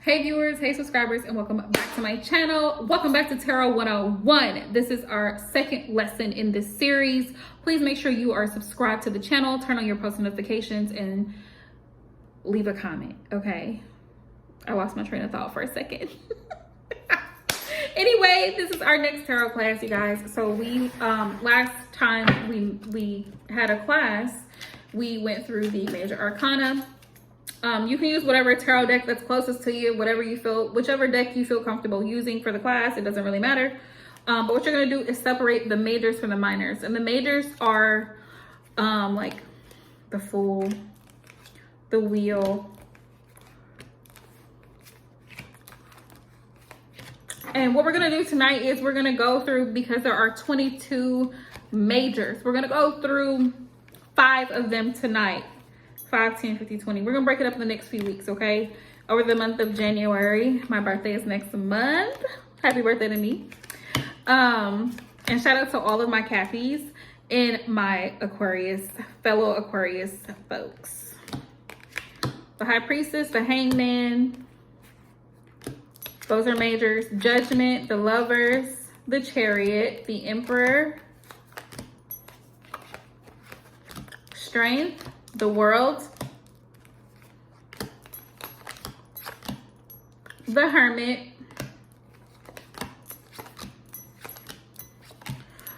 Hey viewers, hey subscribers, and welcome back to my channel. Welcome back to Tarot 101. This is our second lesson in this series. Please make sure you are subscribed to the channel, turn on your post notifications, and leave a comment, okay? I lost my train of thought for a second. Anyway, this is our next tarot class, you guys. So we, last time we had a class, we went through the major arcana. You can use whatever tarot deck that's closest to you, whichever deck you feel comfortable using for the class. It doesn't really matter. But what you're gonna do is separate the majors from the minors. And the majors are like the Fool, the Wheel, and what we're gonna do tonight is we're gonna go through, because there are 22 majors, we're gonna go through 5 of them tonight. 5, 10, 50, 20. We're gonna break it up in the next few weeks, okay? Over the month of January. My birthday is next month. Happy birthday to me. And shout out to all of my Cappies and my fellow Aquarius folks. The High Priestess, the Hangman, those are majors. Judgment, the Lovers, the Chariot, the Emperor, Strength, the World, the Hermit.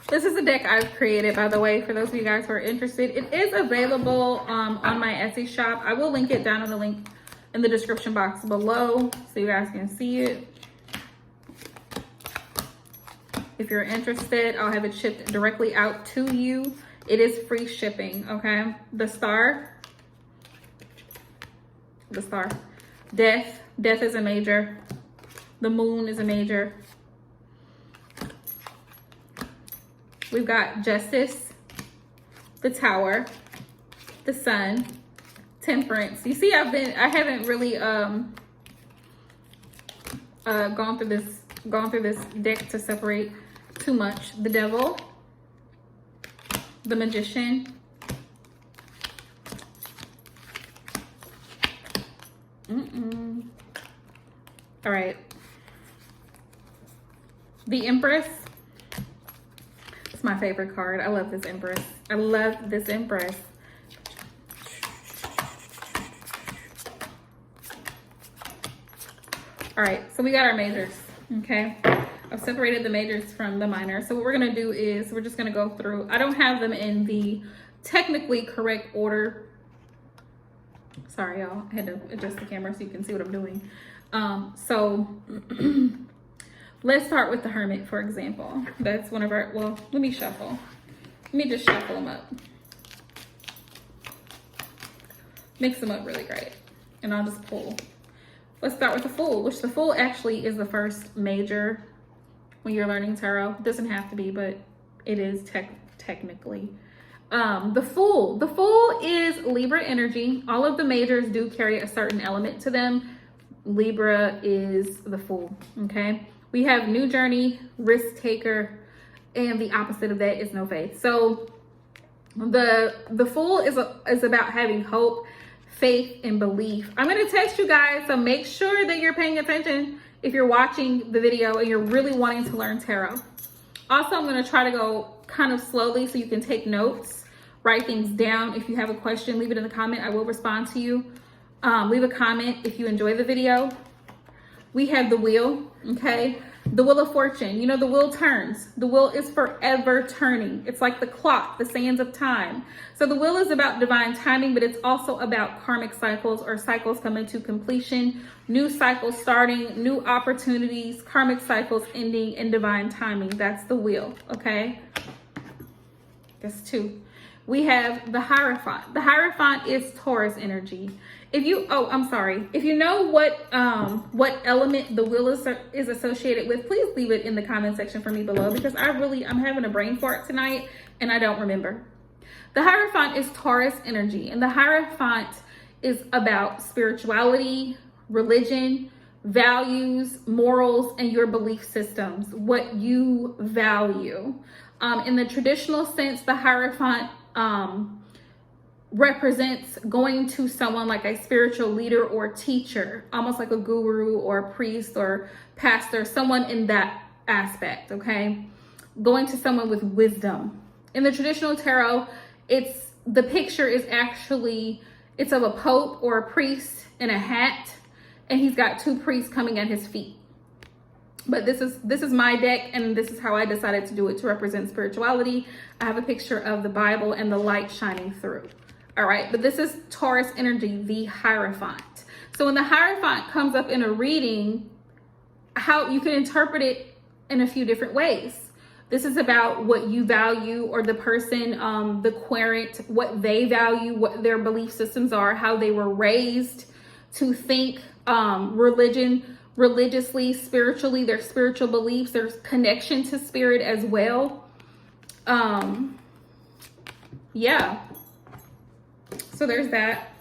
This is a deck I've created, by the way, for those of you guys who are interested. It is available on my Etsy shop. I will link it down in the link in the description box below so you guys can see it. If you're interested, I'll have it shipped directly out to you. It is free shipping, okay? The Star. Death is a major. The Moon is a major. We've got Justice, the Tower, the Sun, Temperance. You see, I haven't really gone through this deck to separate too much. The Devil, the Magician, all right, the Empress. It's my favorite card. I love this Empress. All right, so we got our majors, okay? I've separated the majors from the minors. So what we're gonna do is we're just gonna go through. I don't have them in the technically correct order. Sorry, y'all. I had to adjust the camera so you can see what I'm doing. So let's start with the Hermit, for example. That's one of our, well, let me shuffle. Let me just shuffle them up. Mix them up really great. And I'll just pull. Let's start with the Fool, which the Fool actually is the first major when you're learning tarot. It doesn't have to be, but it is technically. The Fool is Libra energy. All of the majors do carry a certain element to them. Libra is the Fool, okay? We have New Journey, Risk Taker, and the opposite of that is No Faith. So the Fool is about having hope, faith, and belief. I'm gonna test you guys, so make sure that you're paying attention if you're watching the video and you're really wanting to learn tarot. Also, I'm gonna try to go kind of slowly so you can take notes, write things down. If you have a question, leave it in the comment. I will respond to you. Leave a comment if you enjoy the video. We have the Wheel, okay? The Wheel of Fortune. You know, the wheel turns. The wheel is forever turning. It's like the clock, the sands of time. So the wheel is about divine timing, but it's also about karmic cycles, or cycles coming to completion, new cycles starting, new opportunities, karmic cycles ending, and divine timing. That's the Wheel, okay? That's 2. We have the Hierophant. The Hierophant is Taurus energy. If you know what element the Wheel is associated with, please leave it in the comment section for me below, because I'm having a brain fart tonight and I don't remember. The Hierophant is Taurus energy, and the Hierophant is about spirituality, religion, values, morals, and your belief systems, what you value. In the traditional sense, the Hierophant represents going to someone like a spiritual leader or teacher, almost like a guru or a priest or pastor, someone in that aspect, okay? Going to someone with wisdom. In the traditional tarot, the picture is actually, it's of a pope or a priest in a hat, and he's got two priests coming at his feet. But this is my deck, and this is how I decided to do it to represent spirituality. I have a picture of the Bible and the light shining through. All right, but this is Taurus energy, the Hierophant. So when the Hierophant comes up in a reading, how you can interpret it in a few different ways. This is about what you value, or the person, the querent, what they value, what their belief systems are, how they were raised to think, religiously, spiritually, their spiritual beliefs, their connection to spirit as well. Yeah. So there's that.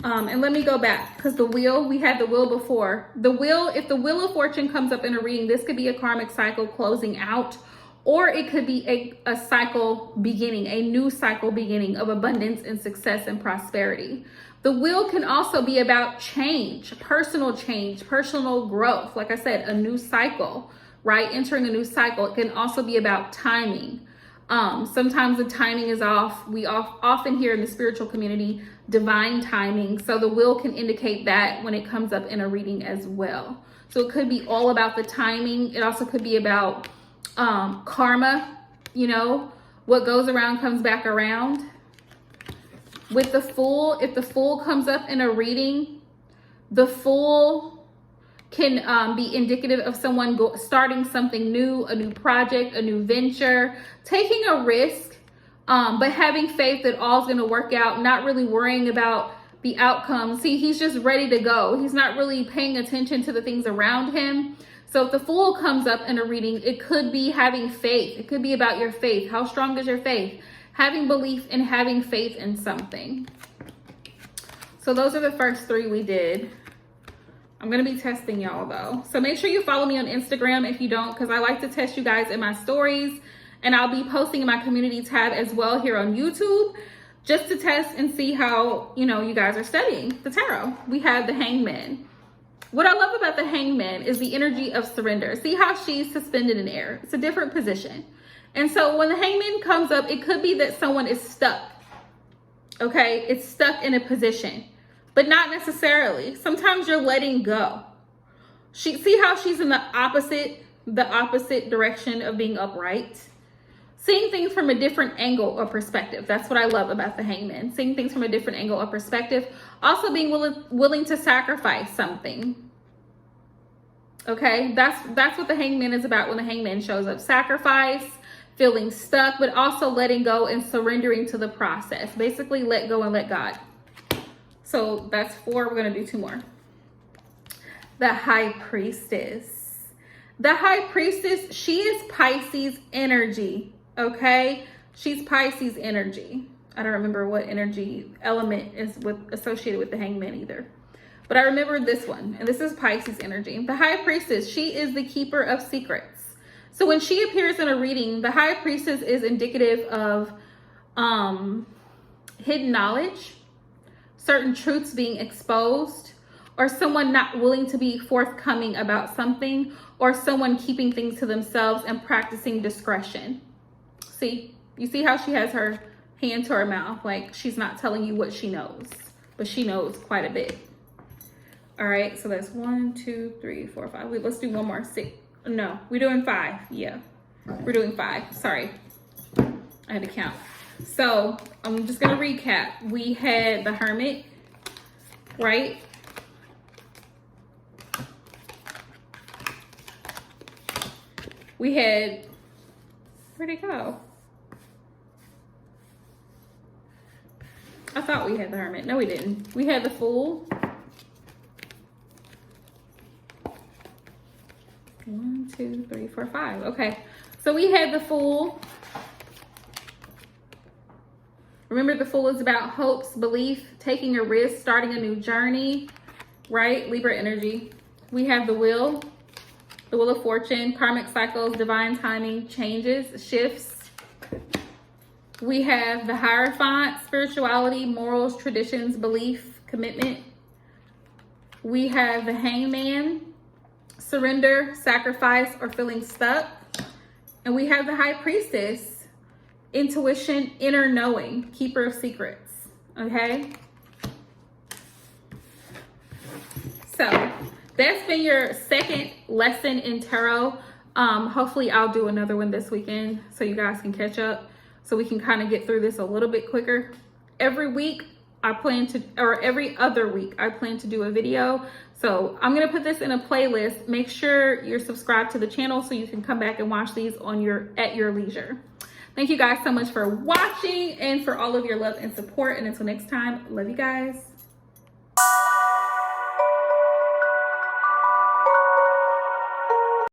And let me go back, because the wheel, we had the wheel before. The wheel, if the Wheel of Fortune comes up in a reading, this could be a karmic cycle closing out, or it could be a cycle beginning, a new cycle beginning of abundance and success and prosperity. The wheel can also be about change, personal growth. Like I said, a new cycle, right? Entering a new cycle. It can also be about timing. Sometimes the timing is off. We often hear in the spiritual community, divine timing. So the wheel can indicate that when it comes up in a reading as well. So it could be all about the timing. It also could be about karma, you know, what goes around comes back around. With the Fool, if the Fool comes up in a reading, the Fool can be indicative of someone starting something new, a new project, a new venture, taking a risk, but having faith that all's going to work out, not really worrying about the outcome. See, he's just ready to go. He's not really paying attention to the things around him. So if the Fool comes up in a reading, it could be having faith. It could be about your faith. How strong is your faith? Having belief and having faith in something. So those are the first three we did. I'm going to be testing y'all though. So make sure you follow me on Instagram if you don't, because I like to test you guys in my stories. And I'll be posting in my community tab as well here on YouTube, just to test and see how, you know, you guys are studying the tarot. We have the Hangman. What I love about the Hangman is the energy of surrender. See how she's suspended in air. It's a different position. And so when the Hangman comes up, it could be that someone is stuck. Okay, it's stuck in a position, but not necessarily. Sometimes you're letting go. See how she's in the opposite direction of being upright. Seeing things from a different angle or perspective. That's what I love about the Hangman. Seeing things from a different angle or perspective. Also being willing to sacrifice something. Okay, that's what the Hangman is about when the Hangman shows up. Sacrifice, feeling stuck, but also letting go and surrendering to the process. Basically, let go and let God. So that's 4. We're going to do 2 more. The High Priestess. The High Priestess, she is Pisces energy. Okay, she's Pisces energy. I don't remember what energy element is associated with the Hangman either, but I remember this one, and this is Pisces energy. The High Priestess, she is the keeper of secrets. So when she appears in a reading, the High Priestess is indicative of hidden knowledge, certain truths being exposed, or someone not willing to be forthcoming about something, or someone keeping things to themselves and practicing discretion. See, you see how she has her hand to her mouth, like she's not telling you what she knows, but she knows quite a bit. All right, so that's 1, 2, 3, 4, 5. Wait, let's do one more. 6. No, we're doing 5. Yeah, we're doing 5. Sorry, I had to count. So I'm just gonna recap. We had the Hermit, right? We had, where'd it go? I thought we had the Hermit. No, we didn't. We had the Fool. 1, 2, 3, 4, 5. Okay, so we had the Fool. Remember, the Fool is about hopes, belief, taking a risk, starting a new journey, right? Libra energy. We have the Wheel of Fortune, karmic cycles, divine timing, changes, shifts. We have the Hierophant, spirituality, morals, traditions, belief, commitment. We have the Hangman, surrender, sacrifice, or feeling stuck. And we have the High Priestess, intuition, inner knowing, keeper of secrets. Okay? So that's been your second lesson in tarot. Hopefully I'll do another one this weekend so you guys can catch up, so we can kind of get through this a little bit quicker. Every week I plan to, or every other week I plan to do a video. So I'm gonna put this in a playlist. Make sure you're subscribed to the channel so you can come back and watch these at your leisure. Thank you guys so much for watching and for all of your love and support. And until next time, love you guys.